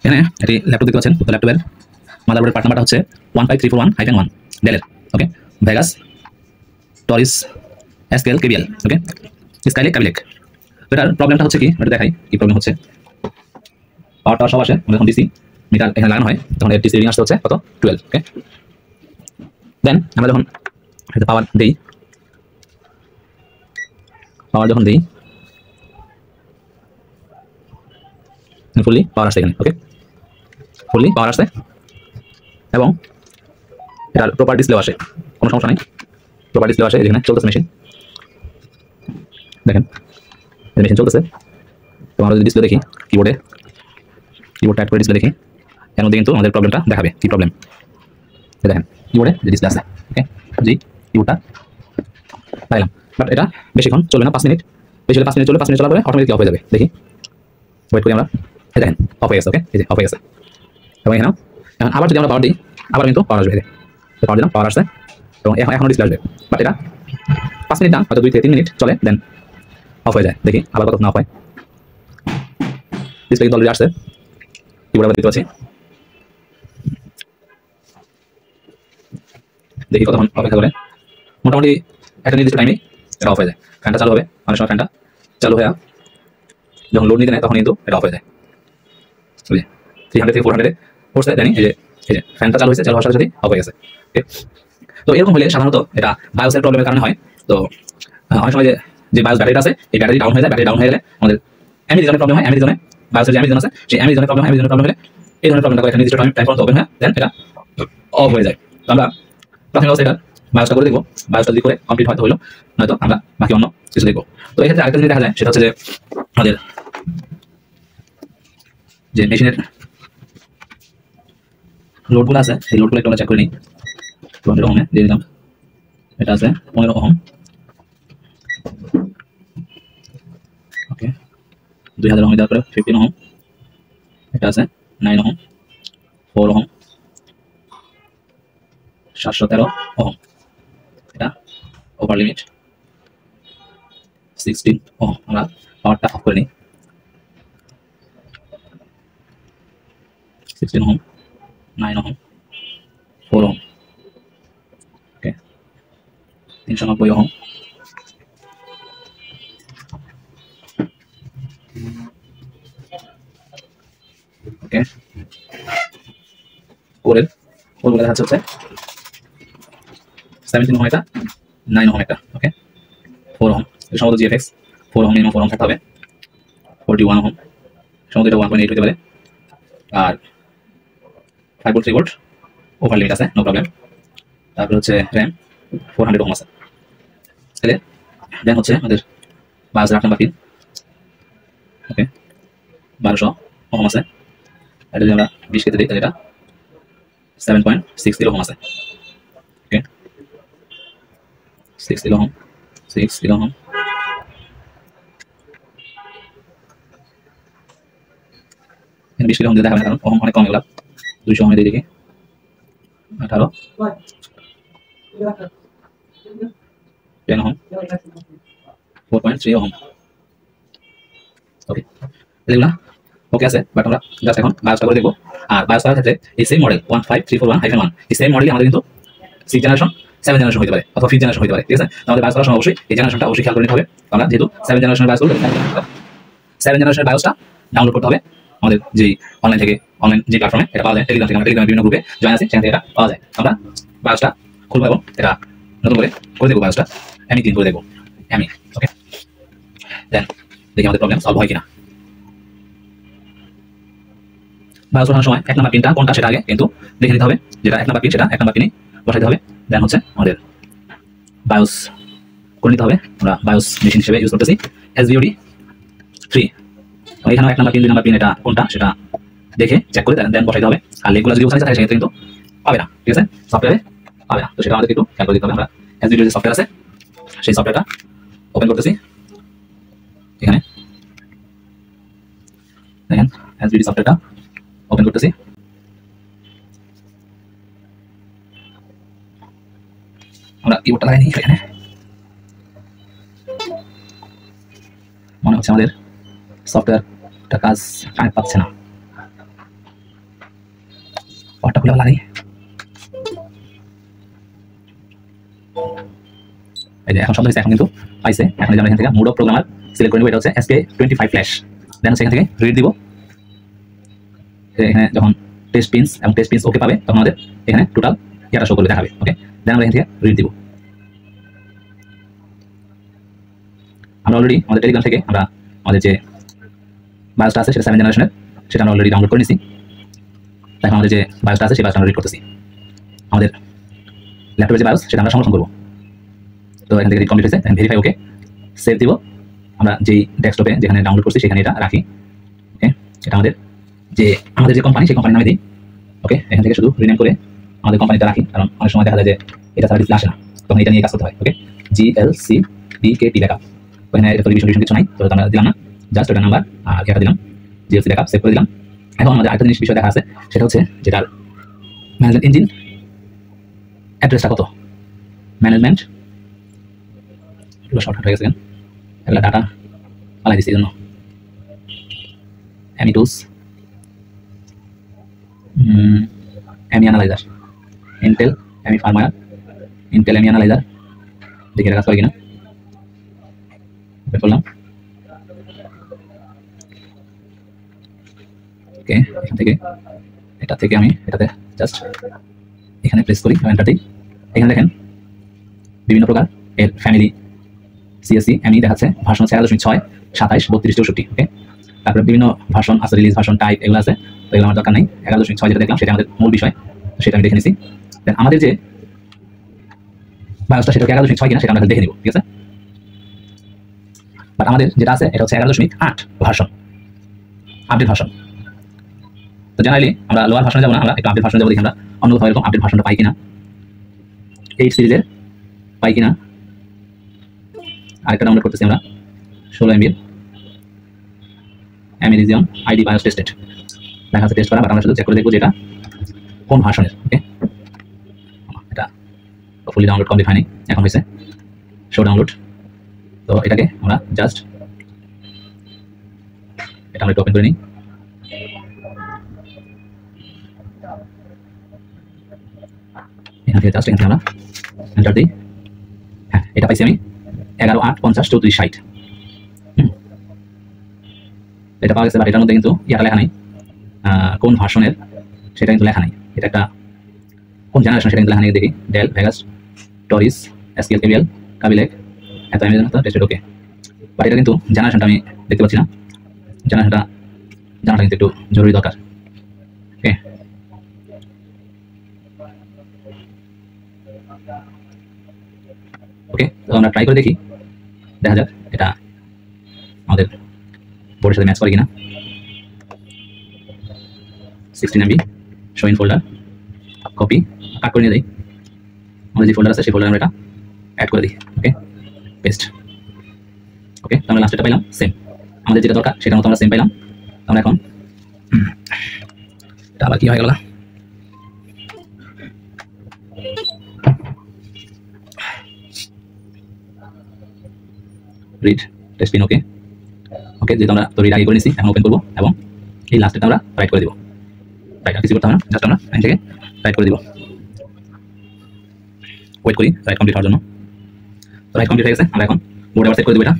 এখানে এটি ল্যাপটপ দেখতে পাচ্ছেন। তো ল্যাপটপের মাদারবোর্ডের পার্ট নাম্বারটা হচ্ছে 15341-1 ডেলের। ওকে, ভেগাস টরিস এসকেল কেবিএল। ওকে, স্কাইলেক কাবিলেক। তো এটার প্রবলেমটা হচ্ছে কি, এটা দেখাই কি প্রবলেম হচ্ছে। পাওয়ারটা সব আসে যখন ডিসি মিটার এখানে লাগানো হয়, তখন এর ডিসি রিডিং আসতে হচ্ছে কত 12। ওকে, দেন আমরা যখন পাওয়ার দিই, ফুললি পাওয়ার আসছে এখানে। ওকে, ফুললি পাওয়ার আসছে এবং এটার প্রপার ডিসপ্লে আসে, কোনো সমস্যা নেই। প্রপার ডিসপ্লে আসে, এখানে চলতেছে মেশিন, দেখেন মেশিন চলতেছে। তো আমরা যদি ডিসপ্লে দেখি, কিবোর্ডটা অ্যাড করে ডিসপ্লে দেখি, এর মধ্যে কিন্তু আমাদের প্রবলেমটা দেখাবে কি প্রবলেম। দেখেন কিবোর্ডে যে ডিসপ্লে আছে, ওকে, জি কিবোর্ডটা পাইলাম, বাট এটা বেশিক্ষণ চলবে না, 5 মিনিট। বেশি হলে 5 মিনিট চলবে, 5 মিনিট চলার পরে অটোমেটিক অফ হয়ে যাবে। দেখি, ওয়েট করি আমরা। দেখেন অফ হয়ে গেছে। ওকে, এই যে অফ হয়ে গেছে। এবং এখানে এখন আবার যদি আমরা পাওয়ার দিই, আবার কিন্তু পাওয়ার আসবে। পাওয়ার দিলাম, পাওয়ার আসছে এবং এখনো ডিসপ্লে আসবে, বাট এটা 5 মিনিট না, হয়তো 2 থেকে 3 মিনিট চলে, দেন অফ হয়ে যায়। দেখি আবার কতক্ষণ অফ হয়। ডিসপ্লে কিন্তু অলরেডি আসছে, কিবোর্ড আবার দেখতে পাচ্ছি। দেখি কতক্ষণ অপেক্ষা করে। মোটামুটি একটা নির্দিষ্ট টাইমে এটা অফ হয়ে যায়। ফ্যানটা চালু হবে, অনেক সময় ফ্যানটা চালু হয়ে যখন লোড নিতে নেয় তখন কিন্তু এটা অফ হয়ে যায়। 300 থেকে 400 পড়ছে, জানি এই যে ফ্যানটা চালু হয়েছে, চালু হওয়ার সাথে সাথে অফ হয়ে গেছে। তো এরকম হলে সাধারণত এটা বায়োসের প্রবলেমের কারণে হয়। তো অনেক সময় যে বায়োস ব্যাটারিটা আছে, এই ব্যাটারি ডাউন হয়ে যায়। ব্যাটারি ডাউন হয়ে গেলে আমাদের অ্যামিজনের প্রবলেম হয়। অ্যামিজনে বায়োসের যে অ্যামিজন আছে, সেই অ্যামিজনের প্রবলেম হলে এই ধরনের প্রবলেমটা একটা নির্দিষ্ট টাইম পর্যন্ত ওপেন হয়, দেন এটা অফ হয়ে যায়। তো আমরা প্রাথমিক অবস্থায় এটা বায়োসটা করে দেখবো, বায়োসটা যদি করে কমপ্লিট হয়তো হলো, নয়তো আমরা বাকি অন্য কিছু দেখবো। তো এক্ষেত্রে আরেকটা জিনিস দেখা যায়, সেটা হচ্ছে যে আমাদের যে মেশিনের লোডগুলো আছে, সেই লোডগুলো একটু আমরা চেক করে নিই। 200 ওহমে দিয়ে দিলাম, এটা আছে 15 ওহম। ওকে, 2000 ওহম দেওয়ার পরে 15 ওহম, এটা আছে 9 ওহম, 4 ওহম, 713 ওহম, এটা ওভার লিমিট 16 ওহম। আমরা পাওয়ারটা অফ করে নিই। 16 ওহম, 9 ওহম, 4 ওহম, ওকে, 390 ওহম, ওকে। কোরের কোরগুলো দেখা যাচ্ছে 17 ওহম একটা, 9 ওহম একটা, ওকে, 4 ওহম। সম্ভবত জিএফএক্স 4 ওহম, মিনিমাম 4 ওহম থাকতে হবে। 41 ওহম, সম্ভবত এটা 1.8 হতে পারে। আর 5 ভোল্ট 3 ভোল্ট ওভার লিমিট আছে, নো প্রবলেম। তারপর হচ্ছে র্যাম 400 ওহম আছে। তাহলে দেন হচ্ছে আমাদের 12 নাম্বার পিন, ওকে, 1200 ওহম আছে। এটা যদি আমরা 20 কেটে দিই তাহলে এটা 7.60 ওহম আছে, ওকে, 60 ওহম, 60 ওহম, এখানে 20 ওহম দিয়ে দেখাবে না, কারণ ওহম অনেক কম এগুলা। 200 ওহমে দিয়ে দেখি 18, 10 ওহম, 4.3 ওহম, ওকে। এগুলা ওকে আছে, বাট আমরা জাস্ট এখন বায়োসটা করে দেখবো। আর বায়োস করার ক্ষেত্রে এই সেম মডেল 15341-1 এই সেম মডেলই আমাদের কিন্তু 6 জেনারেশন 7 জেনারেশন হতে পারে, অথবা 5th জেনারেশন হতে পারে, ঠিক আছে। আমাদের বায়োস করার সময় অবশ্যই এই জেনারেশনটা অবশ্যই খেয়াল করে নিতে হবে। আমরা যেহেতু 7 জেনারেশনের বায়োস করব, 7 জেনারেশনের বায়োসটা ডাউনলোড করতে হবে আমাদের যে অনলাইন থেকে, অনলাইন যে প্ল্যাটফর্মে এটা পাওয়া যায়, টেলিগ্রাম থেকে, আমরা টেলিগ্রামের বিভিন্ন গ্রুপে জয়েন আছি, সেখান থেকে এটা পাওয়া যায়। আমরা বায়োসটা খুলবো এবং এটা নতুন করে দেখবো, বায়োসটা আমি ক্লিন করে দেখবো আমি, ওকে। দেন দেখি আমাদের প্রবলেম সলভ হয় কিনা। বায়োস বসানোর সময় 1 নাম্বার পিনটা কোনটা সেটা আগে কিন্তু দেখে নিতে হবে, যেটা 1 নাম্বার পিন সেটা 1 নাম্বার পিনে বসাইতে হবে। দেন হচ্ছে আমাদের বায়োস করে নিতে হবে। আমরা বায়োস মেশিন হিসেবে ইউজ করতেছি SBOD 3। এখানে 1 নাম্বার পিন 2 নাম্বার পিন এটা কোনটা সেটা দেখে চেক করে দেন বসাইতে হবে। আর লেগুলো যদি বসাইতে চাই সেক্ষেত্রে কিন্তু পাবে না, ঠিক আছে, সফটওয়্যারে পাবে না। তো সেটা আমাদের একটু খেয়াল করে দিতে হবে। আমরা SBOD যে সফটওয়্যার আছে সেই সফটওয়্যারটা ওপেন করতেছি। এখানে দেখেন SBOD সফটওয়্যারটা ওপেন করতেছি। আমরা কিবোর্ডটা লাগাই নিই। এখানে মনে হচ্ছে আমাদের সফটওয়্যারটা কাজ পাচ্ছে না। ল্যাপটপ খুলে লাগাই। এই যে এখন শব্দ হয়েছে, এখন কিন্তু পাইছে। এখন আমরা এখান থেকে মোড অফ প্রোগ্রামার সিলেক্ট করে নেব, এটা হচ্ছে SK25 ফ্ল্যাশ। দেন হচ্ছে এখান থেকে রিড দিব। এখানে যখন টেস্ট পিনস এবং টেস্ট পিনস ওকে পাবে তখন আমাদের এখানে টোটাল ইয়াটা শো করবে, দেখাবে। ওকে, দেন আমরা এখান থেকে রিড দিব। আমরা অলরেডি আমাদের টেলিগ্রাম থেকে আমরা আমাদের যে বায়োসটা আছে সেটা 7 জেনারেশনের, সেটা আমরা অলরেডি ডাউনলোড করে নিয়েছি। এখন আমাদের যে বায়োসটা আছে সেই বায়োসটা আমরা রিড করতেছি। আমাদের ল্যাপটপের যে বায়োস সেটা আমরা সংরক্ষণ করব। তো এখান থেকে রিড কমপ্লিট হয়েছে, ভেরিফাই ওকে, সেভ দিব। আমরা যেই ডেস্কটপে যেখানে ডাউনলোড করছি সেখানে এটা রাখি। ওকে, এটা আমাদের যে কোম্পানি সেই কোম্পানির নামে দিই। ওকে, এখান থেকে শুধু রিনেম করে আমাদের কোম্পানিটা রাখি, কারণ অনেক সময় দেখা যায় যে এটা ছাড়া ডিসপ্লে আসে না, তখন এটা নিয়ে কাজ করতে হয়। ওকে, GLC-BKT ব্যাকআপ। ওখানে এটা তো রিভিশন কিছু নাই, তো আমরা দিলাম না, জাস্ট ওটা নাম্বার আর এটা দিলাম, GLC ব্যাকআপ সেভ করে দিলাম। এখন আমাদের আরেকটা জিনিস বিষয় দেখা আছে, সেটা হচ্ছে যেটার ম্যানেজমেন্ট ইঞ্জিন অ্যাড্রেসটা কত। ম্যানেজমেন্ট এগুলো শর্টকাট হয়ে গেছে, এগুলো ডাটা পালাই দিচ্ছি এই জন্য। ME tools, ME analyser, Intel ME firmware, Intel ME analyser, দেখি এটা কাজ করে কিনা। বের করলাম। ওকে, এখান থেকে এটা থেকে আমি এটাতে জাস্ট এখানে প্রেস করি, এন্টার দিই। এখানে দেখেন বিভিন্ন প্রকার এর ফ্যামিলি CSC ME দেখাচ্ছে, ভার্সন 11.6, 27, 32, 64। ওকে, তারপরে বিভিন্ন ভার্সন আছে, রিলিজ ভার্সন, টাইপ এগুলো আছে, তো এগুলো আমার দরকার নাই। 11.6 যেটা দেখলাম সেটা আমাদের মূল বিষয়, সেটা আমি দেখে নিছি। দেন আমাদের যে বায়োসটা সেটা 11.6 কিনা সেটা আমরা দেখে নিব, ঠিক আছে। বাট আমাদের যেটা আছে এটা হচ্ছে 11.8 ভার্সন, আপডেট ভার্সন। তো জেনারেলি আমরা লোয়ার ভার্সনে যাবো না, আমরা একটু আপডেট ভার্সনে যাবো, দেখি আমরা অন্য কোথাও এরকম আপডেট ভার্সনটা পাই কিনা, 8 সিরিজের পাই কিনা। আরেকটা ডাউনলোড করতেছি আমরা 16 MB Amazon ID BIOS tested, দেখা যাচ্ছে টেস্ট করা, বাট আমরা শুধু চেক করে দেখবো যেটা কোন ভার্সনের। ওকে, এটা ফুলি ডাউনলোড কমপ্লিট হয়নি, এখন হয়েছে শো ডাউনলোড। তো এটাকে আমরা জাস্ট এটা আমরা ওপেন করে নিই। এখান থেকে জাস্ট এখান থেকে আমরা এন্টার দিই। হ্যাঁ, এটা পাইছি আমি 11, 8, 50, 34, 60। এটা পাওয়া গেছে, বাট এটার মধ্যে কিন্তু ইয়াটা লেখা নাই কোন ভার্সনের, সেটা কিন্তু লেখা নাই। এটা একটা কোন জেনারেশন সেটা কিন্তু লেখা নেই। দেখি ডেল, ভেগাস, টরিস, SQL, KVL, কাবিলেক, এত অ্যামাজন তো টেস্টেড। ওকে, বাট এটা কিন্তু জেনারেশনটা আমি দেখতে পাচ্ছি না, জেনারেশনটা জানাটা কিন্তু একটু জরুরি দরকার। ওকে, ওকে, তো আমরা ট্রাই করে দেখি, দেখা যাক এটা আমাদের বোর্ডের সাথে ম্যাচ করে কিনা। 16 MB show in folder, copy cut করে নিয়ে যাই। আমাদের যে ফোল্ডার আছে সেই ফোল্ডারে আমরা এটা অ্যাড করে দিই। ওকে, পেস্ট। ওকে, আমরা লাস্টে পাইলাম সেম, আমাদের যেটা দরকার সেটার মতো আমরা সেম পাইলাম। আমরা এখন এটা আবার কি হয়ে গেল, রিড টেস্ট পিন। ওকে, ওকে, যেহেতু আমরা তো রিড আগে করে নিছি, এখন ওপেন করবো এবং এই লাস্টে আমরা রাইট করে দিব। রাইট আর কিছু করতে হবে না, জাস্ট আমরা এখান থেকে রাইট করে দিব। ওয়েট করি রাইট কমপ্লিট হওয়ার জন্য। তো রাইট কমপ্লিট হয়ে গেছে, আমরা এখন বোর্ডে আবার সেট করে দিব। এটা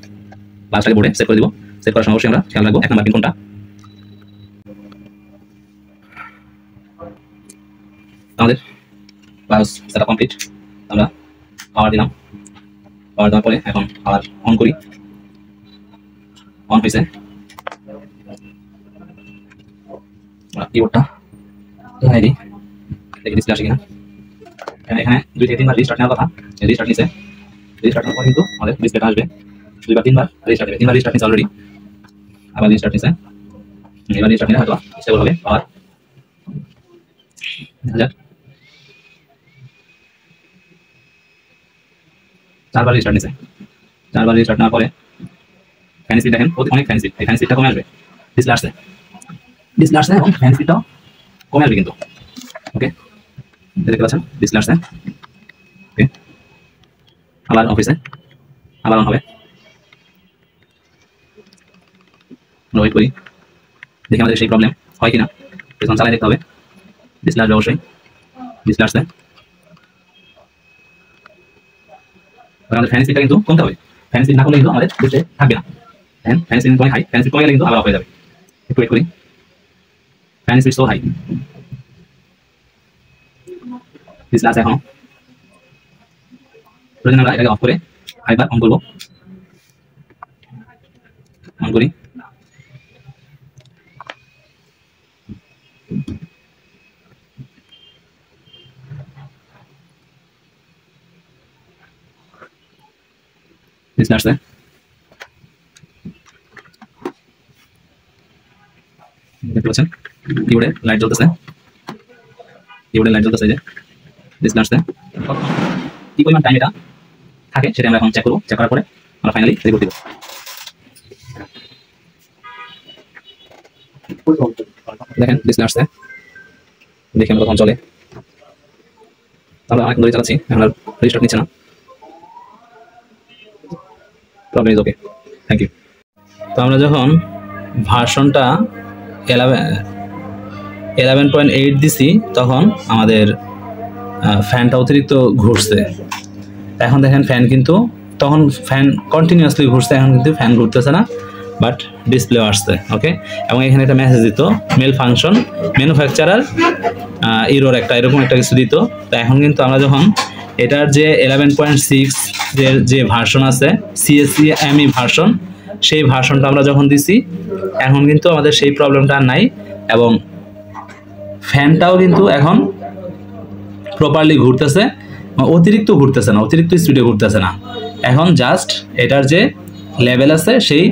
লাস্ট আগে বোর্ডে সেট করে দিব। সেট করার সময় অবশ্যই আমরা খেয়াল রাখবো 1 নাম্বার পিন কোনটা। আমাদের বায়োস সেটআপ কমপ্লিট, আমরা পাওয়ার দিলাম। পাওয়ার দেওয়ার পরে এখন আবার অন করি, অন হয়েছে। কিবোর্ডটা লাগাই দিই, দেখি ডিসপ্লে আসে কিনা। এখানে 2 থেকে 3 বার রিস্টার্ট নেওয়ার কথা, রিস্টার্ট নিছে। রিস্টার্ট নেওয়ার পর কিন্তু আমাদের ডিসপ্লেটা আসবে 2 বার 3 বার রিস্টার্ট নেবে। 3 বার রিস্টার্ট নিছে অলরেডি, আবার রিস্টার্ট নিছে। এবার রিস্টার্ট নিলে হয়তো স্টেবল হবে। পাওয়ার দেখা যাক, 4 বার রিস্টার্ট নিছে। 4 বার রিস্টার্ট নেওয়ার পরে ফ্যান স্পিড দেখেন, অনেক ফ্যান স্পিড, এই ফ্যান স্পিডটা কমে আসবে। ডিসপ্লে আসছে, ডিসপ্লে আসছে এবং ফ্যান স্পিডটাও কমে আসবে কিন্তু। ওকে, দেখতে পাচ্ছেন ডিসপ্লে আসছে। ওকে, আবার অফ হয়েছে, আবার অন হবে। ওয়েট করি, দেখি আমাদের সেই প্রবলেম হয় কিনা, পেছন চালাই দেখতে হবে। ডিসপ্লে আসবে অবশ্যই, ডিসপ্লে আসছে। আমাদের ফ্যান স্পিডটা কিন্তু কমতে হবে, ফ্যান স্পিড না করলে কিন্তু আমাদের ডিসপ্লে থাকবে না। ফ্যান স্পিড কমে হাই, ফ্যান স্পিড কমে গেলে কিন্তু আবার অফ হয়ে যাবে। একটু ওয়েট করি, fan speed so high, display আছে এখনো। প্রয়োজন আমরা এটাকে অফ করে আরেকবার অন করবো, অন করি। ডিসপ্লে আসছে, দেখতে পাচ্ছেন কিবোর্ডে লাইট জ্বলতেছে, কিবোর্ডে লাইট জ্বলতেছে, যে ডিসপ্লে আসছে। কি পরিমাণ টাইম এটা থাকে সেটা আমরা এখন চেক করবো, চেক করার পরে আমরা ফাইনালি রিপোর্ট দিব। দেখেন ডিসপ্লে আসছে, দেখে আমরা কখন চলে, আমরা অনেক ধরে চালাচ্ছি, এখন আর রিস্টার্ট নিচ্ছে না। Problem is okay, thank you. তো আমরা যখন ভার্সনটা 11.8 দিছি তখন আমাদের ফ্যানটা অতিরিক্ত ঘুরছে। এখন দেখেন ফ্যান কিন্তু তখন ফ্যান কন্টিনিউয়াসলি ঘুরছে, এখন কিন্তু ফ্যান ঘুরতেছে না, বাট ডিসপ্লেও আসছে। ওকে, এবং এখানে একটা মেসেজ দিত মেল ফাংশন ম্যানুফ্যাকচারার ইরোর একটা এরকম একটা কিছু দিত। তো এখন কিন্তু আমরা যখন এটার যে 11.6 যে ভার্সন আছে CSCME ভার্সন, সেই ভার্সনটা আমরা যখন দিছি এখন কিন্তু আমাদের সেই প্রবলেমটা নাই, এবং ফ্যানটাও কিন্তু এখন প্রপারলি ঘুরতেছে, অতিরিক্ত ঘুরতেছে না, অতিরিক্ত স্পিডে ঘুরতেছে না। এখন জাস্ট এটার যে লেভেল আছে সেই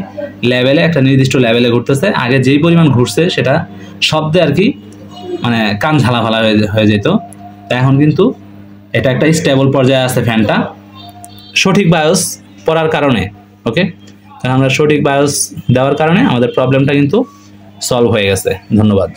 লেভেলে একটা নির্দিষ্ট লেভেলে ঘুরতেছে। আগে যেই পরিমাণ ঘুরছে সেটা শব্দে আর কি মানে কান ঝালাফালা হয়ে যেত। এখন কিন্তু এটা একটা স্টেবল পর্যায়ে আছে ফ্যানটা, সঠিক বায়োস পড়ার কারণে। ওকে, আমরা সঠিক বায়োস দেওয়ার কারণে আমাদের প্রবলেমটা কিন্তু সলভ হয়ে গেছে। ধন্যবাদ।